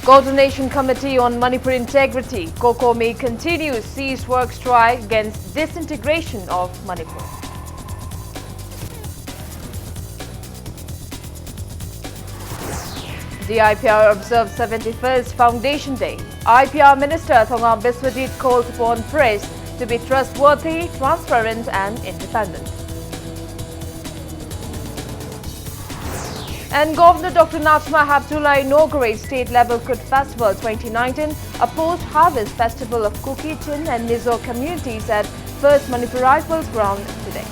Coordination Committee on Manipur Integrity, COCOMI, continues cease work strike against disintegration of Manipur. The IPR observed 71st Foundation Day. IPR Minister Thongam Biswadit calls upon press to be trustworthy, transparent and independent. And Governor Dr. Najma Heptullah inaugurates State-Level Kut Festival 2019, a post-harvest festival of Kuki, Chin and Mizo communities at First Manipur Rifles Ground today.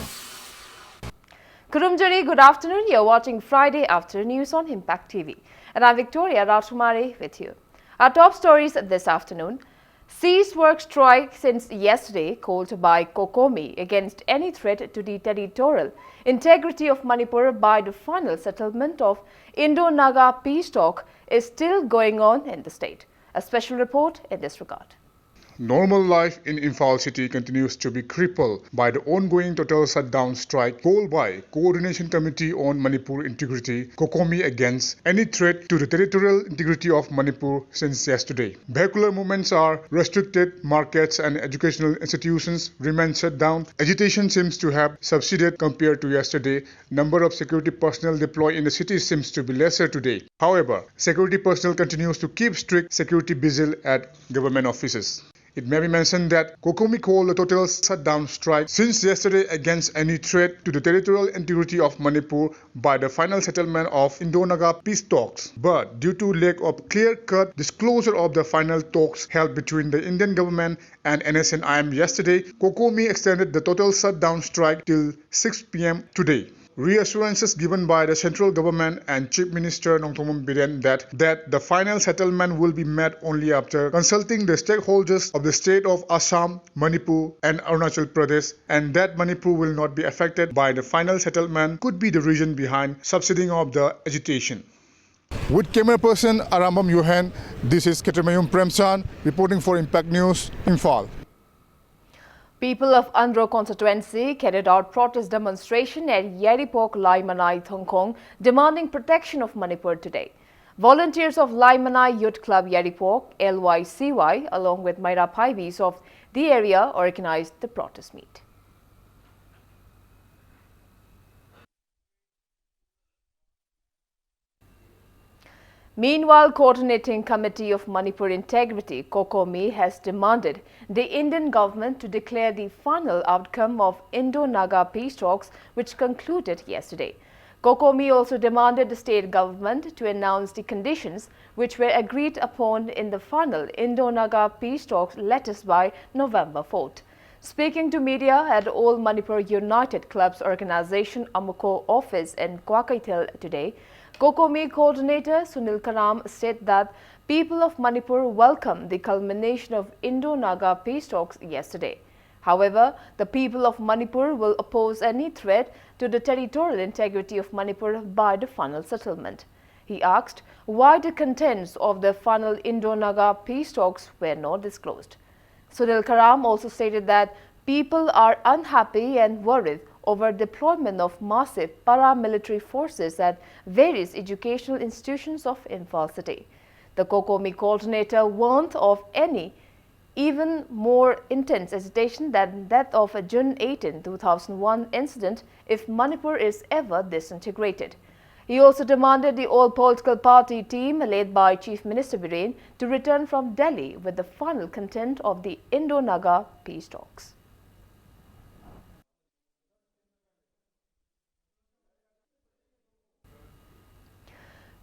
Kurumjari, good afternoon. You're watching Friday Afternoon News on Impact TV. And I'm Victoria Rajkumari with you. Our top stories this afternoon. Cease work strike since yesterday called by COCOMI against any threat to the territorial integrity of Manipur by the final settlement of Indo-Naga peace talk is still going on in the state. A special report in this regard. Normal life in Imphal city continues to be crippled by the ongoing total shutdown strike called by Coordination Committee on Manipur Integrity, COCOMI, against any threat to the territorial integrity of Manipur since yesterday. Vehicular movements are restricted, markets and educational institutions remain shut down. Agitation seems to have subsided compared to yesterday. Number of security personnel deployed in the city seems to be lesser today. However, security personnel continues to keep strict security vigil at government offices. It may be mentioned that COCOMI called a total shutdown strike since yesterday against any threat to the territorial integrity of Manipur by the final settlement of Indo-Naga peace talks. But due to lack of clear-cut disclosure of the final talks held between the Indian government and NSNIM yesterday, COCOMI extended the total shutdown strike till 6 p.m. today. Reassurances given by the central government and Chief Minister Nongthongam Biren that the final settlement will be met only after consulting the stakeholders of the state of Assam, Manipur and Arunachal Pradesh, and that Manipur will not be affected by the final settlement could be the reason behind subsiding of the agitation. With camera person Arambam Yohan, this is Ketemayum Premchan reporting for Impact News, Imphal. People of Andhra constituency carried out protest demonstration at Yeripok Laimanai Thongkong demanding protection of Manipur today. Volunteers of Laimanai Youth Club Yeripok, LYCY, along with Maira Paibis of the area organized the protest meet. Meanwhile, Coordinating Committee of Manipur Integrity, COCOMI, has demanded the Indian government to declare the final outcome of Indo-Naga peace talks, which concluded yesterday. COCOMI also demanded the state government to announce the conditions which were agreed upon in the final Indo-Naga peace talks latest by November 4th. Speaking to media at All Manipur United Clubs Organization Amuko office in Kwakaitel today, COCOMI coordinator Sunil Karam said that people of Manipur welcomed the culmination of Indo-Naga peace talks yesterday. However, the people of Manipur will oppose any threat to the territorial integrity of Manipur by the final settlement. He asked why the contents of the final Indo-Naga peace talks were not disclosed. Sunil Karam also stated that people are unhappy and worried over deployment of massive paramilitary forces at various educational institutions of Imphal city. The COCOMI coordinator warned of any even more intense agitation than that of a June 18, 2001 incident if Manipur is ever disintegrated. He also demanded the all political party team led by Chief Minister Biren to return from Delhi with the final content of the Indo-Naga peace talks.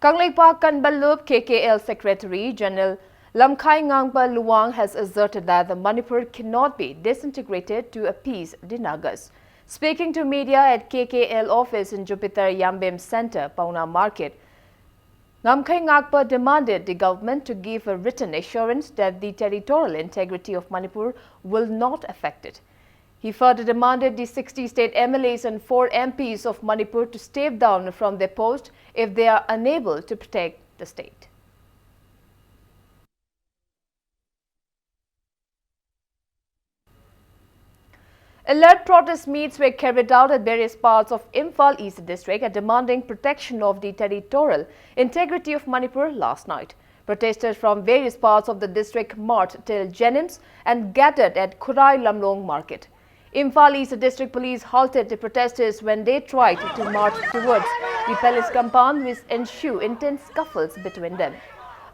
Kangleipak Kanbalup KKL Secretary General Lamkhai Ngangpa Luang has asserted that the Manipur cannot be disintegrated to appease the Nagas. Speaking to media at KKL office in Jupiter Yambem Center, Pauna Market, Lamkhai Ngangpa demanded the government to give a written assurance that the territorial integrity of Manipur will not affect it. He further demanded the 60 state MLAs and 4 MPs of Manipur to step down from their post if they are unable to protect the state. Alert protest meets were carried out at various parts of Imphal East District demanding protection of the territorial integrity of Manipur last night. Protesters from various parts of the district marched till Jenims and gathered at Khurai Lamlong market. Imphal East District Police halted the protesters when they tried to march towards the palace compound, which ensued intense scuffles between them.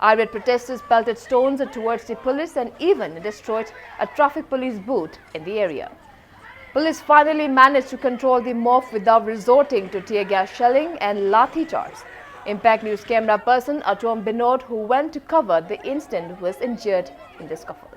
Irate protesters pelted stones towards the police and even destroyed a traffic police booth in the area. Police finally managed to control the mob without resorting to tear gas shelling and lathi charge. Impact News camera person Atom Binod, who went to cover the incident, was injured in the scuffle.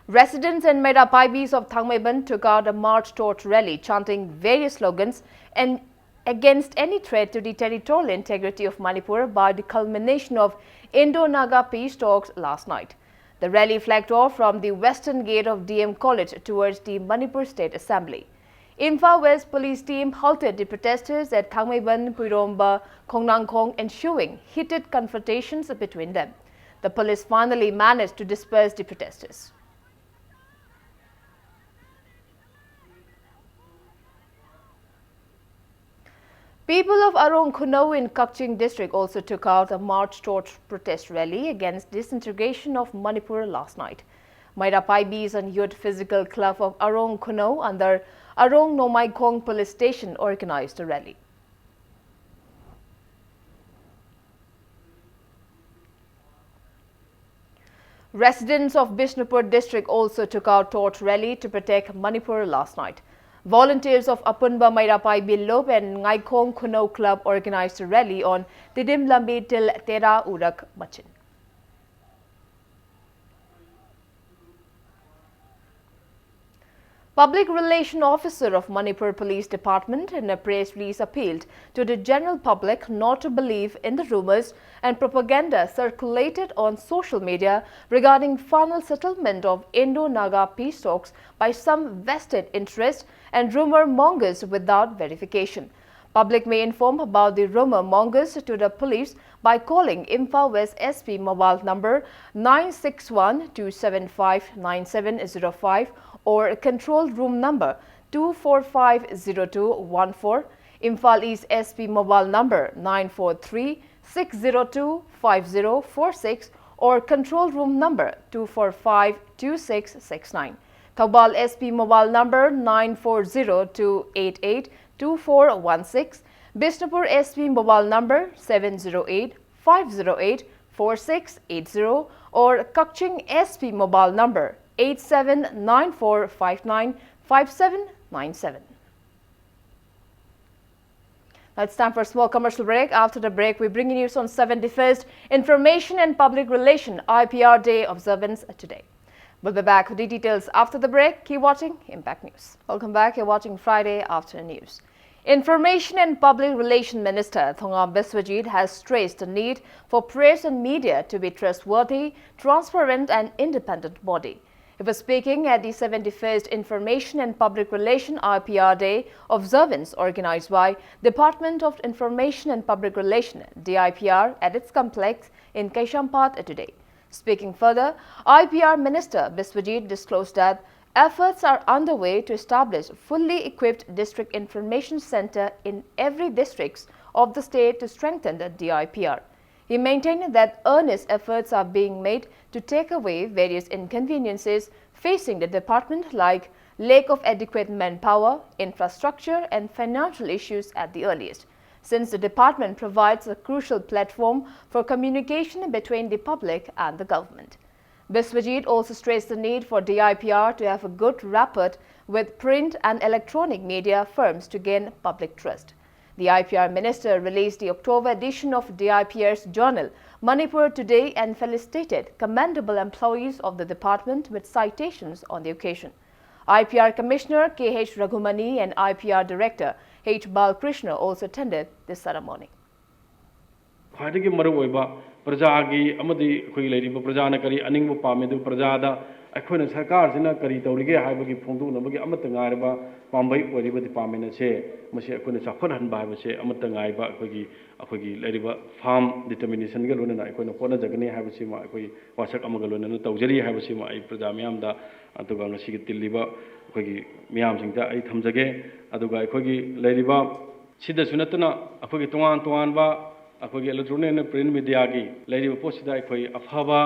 Residents and Merapaibis of Thangmaiban took out a march torch rally chanting various slogans and against any threat to the territorial integrity of Manipur by the culmination of Indo-Naga peace talks last night. The rally flagged off from the western gate of DM College towards the Manipur State Assembly. Imphal West police team halted the protesters at Thangmaiban, Puiromba, Khongnangkhong, ensuing heated confrontations between them. The police finally managed to disperse the protesters. People of Arong Kuno in Kakching district also took out a march torch protest rally against disintegration of Manipur last night. Merapaibis and Youth Physical Club of Arong Kuno under Arong Nomaikhong police station organized the rally. Residents of Bishnupur district also took out torch rally to protect Manipur last night. Volunteers of Apunba Merapai Lop and Ngaikhong Kuno Club organized a rally on Tidim Lambi till Tera Urak Machin. Public Relation Officer of Manipur Police Department in a press release appealed to the general public not to believe in the rumors and propaganda circulated on social media regarding final settlement of Indo-Naga peace talks by some vested interest and rumor mongers without verification. Public may inform about the rumor mongers to the police by calling Imphal West SP mobile number 961-275-9705 or control room number 2450214, Imphal East SP mobile number 943-602-5046 or control room number 2452669. Thoubal SP mobile number 940-288-2416, Bishnupur SP mobile number 708-508-4680 or Kakching SP mobile number 8794595797. Now it's time for a small commercial break. After the break, we bring you news on 71st Information and Public Relation IPR Day observance today. We'll be back with the details after the break. Keep watching Impact News. Welcome back. You're watching Friday Afternoon News. Information and Public Relations Minister Thongam Biswajit has stressed the need for press and media to be trustworthy, transparent and independent body. He was speaking at the 71st Information and Public Relations IPR Day observance organized by Department of Information and Public Relations DIPR at its complex in Kaishampat today. Speaking further, IPR Minister Biswajit disclosed that efforts are underway to establish fully equipped district information center in every district of the state to strengthen the DIPR. He maintained that earnest efforts are being made to take away various inconveniences facing the department like lack of adequate manpower, infrastructure and financial issues at the earliest, since the department provides a crucial platform for communication between the public and the government. Biswajit also stressed the need for DIPR to have a good rapport with print and electronic media firms to gain public trust. The IPR minister released the October edition of DIPR's journal, Manipur Today, and felicitated commendable employees of the department with citations on the occasion. IPR Commissioner K.H. Raghumani and IPR Director H. Balkrishna also attended this ceremony. प्रजागी अमदी कोई लेरिबो प्रजाना करी अनिंगबो पामेदु प्रजादा अखोना सरकार सिना करी तौरिगे हाइबगी फोंदुनबगी अमत गायरबा पामबै ओरिबदि पामेना से मसे अखोना चाफन हनबा हाइबसे अमत गायबा अखोगी लेरिबा farm determination गे लोनना अखोना होना जगने हाइबसे मा अखोई वासक अमग लोनना तौजरी हाइबसे मा प्रजा मयामदा अतुगा ngasi तिल्लिबा ꯑꯩꯈꯣꯏꯒꯤ ꯃꯤꯌꯥꯝꯁꯤꯡꯗ ꯑꯩ ꯊꯝꯖꯒꯦ ꯑꯗꯨꯒ ꯑꯩꯈꯣꯏꯒꯤ ꯂꯩꯔꯤꯕ ꯁꯤꯗꯁꯨ ꯅꯠꯇꯅ ꯑꯩꯈꯣꯏꯒꯤ ꯇꯣꯉꯥꯟ ꯇꯣꯉꯥꯟꯕ ꯑꯩꯈꯣꯏꯒꯤ ꯏꯂꯦꯛꯇ꯭ꯔꯣꯅꯤꯛ ꯑꯦꯟ ꯄ꯭ꯔꯤꯟꯠ ꯃꯤꯗꯤꯌꯥꯒꯤ ꯂꯩꯔꯤꯕ ꯄꯣꯠꯁꯤꯗ ꯑꯩꯈꯣꯏ ꯑꯐꯕ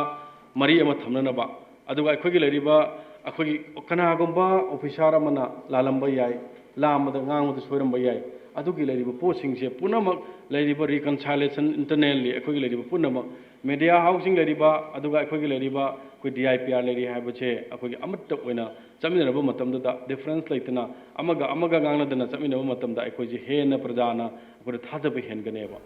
ꯃꯔꯤ ꯑꯃ ꯊꯝꯅꯅꯕ ꯑꯗꯨꯒ ꯑꯩꯈꯣꯏꯒꯤ ꯂꯩꯔꯤꯕ ꯑꯩꯈꯣꯏꯒꯤ ꯀꯅꯥꯒꯨꯝꯕ ꯑꯣꯐꯤꯁꯥꯔ ꯑꯃꯅ ꯂꯥꯜꯂꯝꯕ ꯌꯥꯏ ꯂꯥꯟꯕꯗ ꯉꯥꯡꯕꯗ ꯁꯣꯏꯔꯝꯕ ꯌꯥꯏ ꯑꯗꯨꯒꯤ ꯂꯩꯔꯤꯕ ꯄꯣꯠꯁꯤꯡꯁꯦ ꯄꯨꯝꯅꯃꯛ ꯂꯩꯔꯤꯕ ꯔꯤꯀꯟꯁꯥꯏꯂꯦꯁꯟ ꯏꯟꯇꯔꯅꯦꯜꯂꯤ ꯑꯩꯈꯣꯏꯒꯤ ꯂꯩꯔꯤꯕ ꯄꯨꯝꯅꯃꯛ ꯃꯦꯗꯤꯌꯥ ꯍꯥꯎꯁꯤꯡ ꯂꯩꯔꯤꯕ ꯑꯗꯨꯒ ꯑꯩꯈꯣꯏꯒꯤ ꯂꯩꯔꯤꯕ ꯑꯩꯈꯣꯏ DIPR ꯂꯩꯔꯤ ꯍꯥꯏꯕꯁꯦ ꯑꯩꯈꯣꯏꯒꯤ ꯑꯃꯠꯇ ꯑꯣꯏꯅ ꯆꯠꯃꯤꯟꯅꯔꯕ ꯃꯇꯝꯗꯨꯗ ꯗꯤꯐꯔꯦꯟꯁ ꯂꯩꯇꯅ ꯑꯃꯒ ꯉꯥꯡꯅꯗꯅ ꯆꯠꯃꯤꯟꯅꯕ ꯃꯇꯝꯗ ꯑꯩꯈꯣꯏꯁꯦ ꯍꯦꯟꯅ ꯄ꯭ꯔꯖꯥꯅ ꯑꯩꯈꯣꯏꯗ ꯊꯥꯖꯕ ꯍꯦꯟꯒꯅꯦꯕ.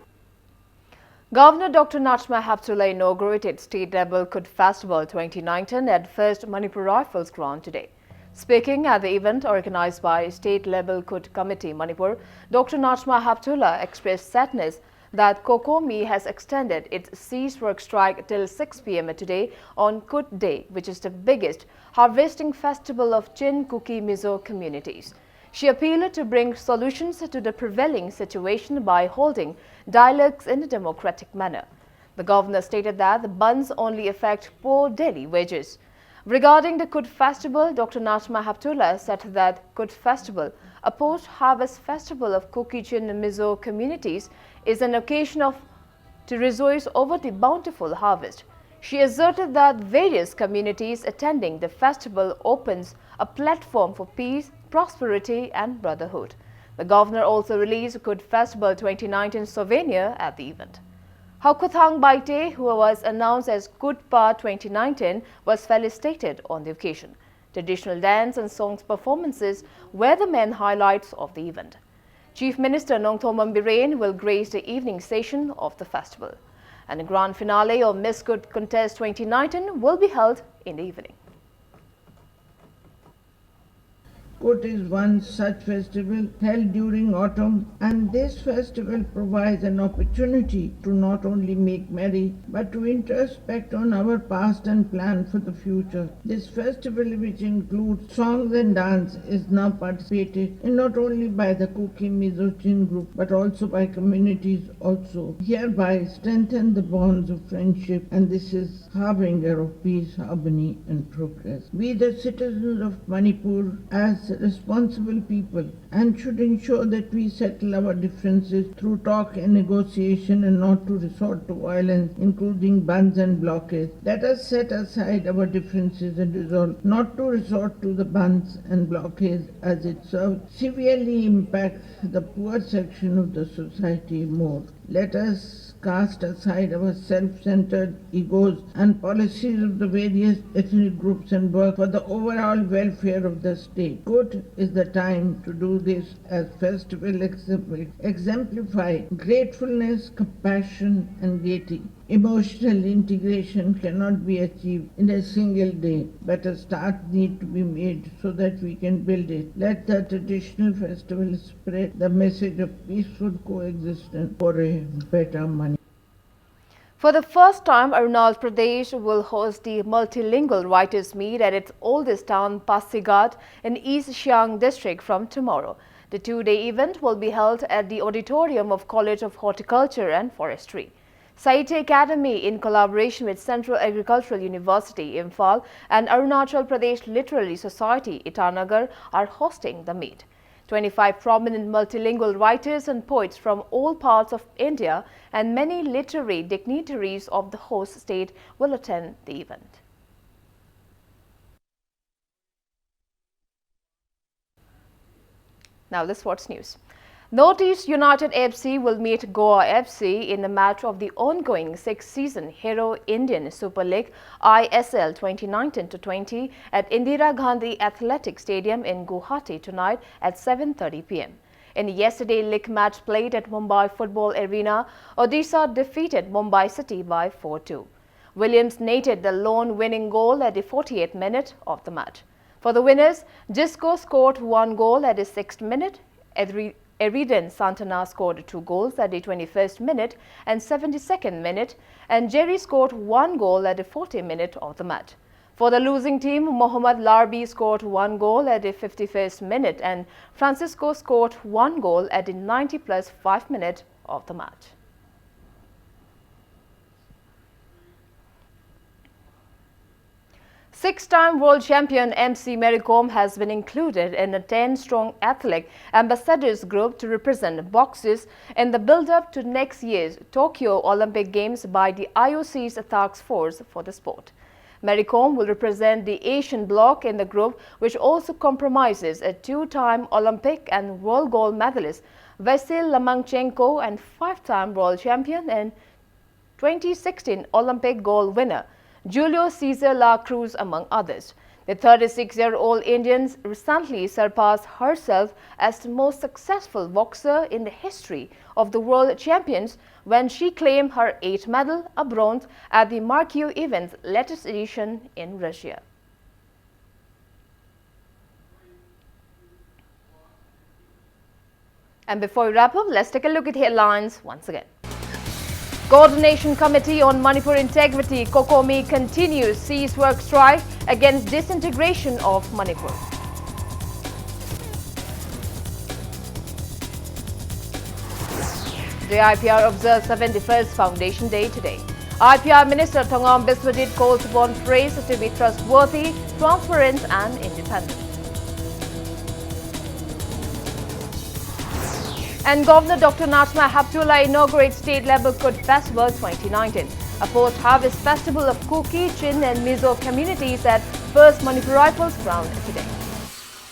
Governor Dr. Nachma Haptullah inaugurated state-level Kut Festival 2019 at 1st Manipur Rifles Ground today. Speaking at the event organized by State-Level Kut Committee Manipur, Dr. Nachma Haptullah expressed sadness that Kokomi has extended its cease-work strike till 6 p.m. today on Kut Day, which is the biggest harvesting festival of Chin Kuki Mizo communities. She appealed to bring solutions to the prevailing situation by holding dialogues in a democratic manner. The governor stated that the bunds only affect poor daily wages. Regarding the Kut festival, Dr. Nachma Haptullah said that Kut festival, a post-harvest festival of Kuki-Chin Mizo communities, is an occasion to rejoice over the bountiful harvest. She asserted that various communities attending the festival opens a platform for peace, prosperity and brotherhood. The governor also released Kut Festival 2019 souvenir at the event. Haukuthang Baite, who was announced as Kutpa 2019, was felicitated on the occasion. Traditional dance and songs performances were the main highlights of the event. Chief Minister Nongthomam Birane will grace the evening session of the festival. And the grand finale of Miss Kut Contest 2019 will be held in the evening. Kut is one such festival held during autumn, and this festival provides an opportunity to not only make merry but to introspect on our past and plan for the future. This festival, which includes songs and dance, is now participated in not only by the Kuki Mizo Chin group but also by communities also, hereby strengthen the bonds of friendship, and this is harbinger of peace, harmony and progress. We, the citizens of Manipur, as responsible people, and should ensure that we settle our differences through talk and negotiation and not to resort to violence, including bans and blockades. Let us set aside our differences and resolve not to resort to the bans and blockades, as it severely impacts the poor section of the society more. Let us cast aside our self-centered egos and policies of the various ethnic groups and work for the overall welfare of the state. Good is the time to do this, as festival exemplify gratefulness, compassion and gaiety. Emotional integration cannot be achieved in a single day, but a start needs to be made so that we can build it. Let the traditional festival spread the message of peaceful coexistence for a better Manipur. For the first time, Arunachal Pradesh will host the multilingual writers' meet at its oldest town, Pasighat, in East Siang district from tomorrow. The two-day event will be held at the auditorium of College of Horticulture and Forestry. Saite Academy, in collaboration with Central Agricultural University, Imphal, and Arunachal Pradesh Literary Society, Itanagar, are hosting the meet. 25 prominent multilingual writers and poets from all parts of India and many literary dignitaries of the host state will attend the event. Now the sports news. Northeast United FC will meet Goa FC in the match of the ongoing sixth season Hero Indian Super League ISL 2019-20 at Indira Gandhi Athletic Stadium in Guwahati tonight at 7:30 p.m. In yesterday's league match played at Mumbai Football Arena, Odisha defeated Mumbai City by 4-2. Williams netted the lone winning goal at the 48th minute of the match. For the winners, Jisco scored one goal at the 6th minute. Eridan Santana scored 2 goals at the 21st minute and 72nd minute, and Jerry scored 1 goal at the 40th minute of the match. For the losing team, Mohammad Larbi scored 1 goal at the 51st minute and Francisco scored 1 goal at the 90+5 minute of the match. Six-time world champion MC Maricom has been included in a 10-strong athlete ambassadors group to represent boxers in the build-up to next year's Tokyo Olympic Games by the IOC's task force for the sport. Maricom will represent the Asian bloc in the group, which also comprises a two-time Olympic and world gold medalist Vasyl Lomachenko and five-time world champion and 2016 Olympic gold winner Julio Cesar La Cruz, among others. The 36-year-old Indian recently surpassed herself as the most successful boxer in the history of the World Champions when she claimed her 8th medal, a bronze, at the marquee event's latest edition in Russia. And before we wrap up, let's take a look at headlines once again. Coordination Committee on Manipur Integrity (COCOMI) continues ceasework strike against disintegration of Manipur. The IPR observes 71st Foundation Day today. IPR Minister Thongam Biswadit calls upon press to be trustworthy, transparent and independent. And Governor Dr. Najma Heptulla inaugurates State-Level Food Festival 2019, a post-harvest festival of Kuki, Chin and Mizo communities at First Manipur Rifles Ground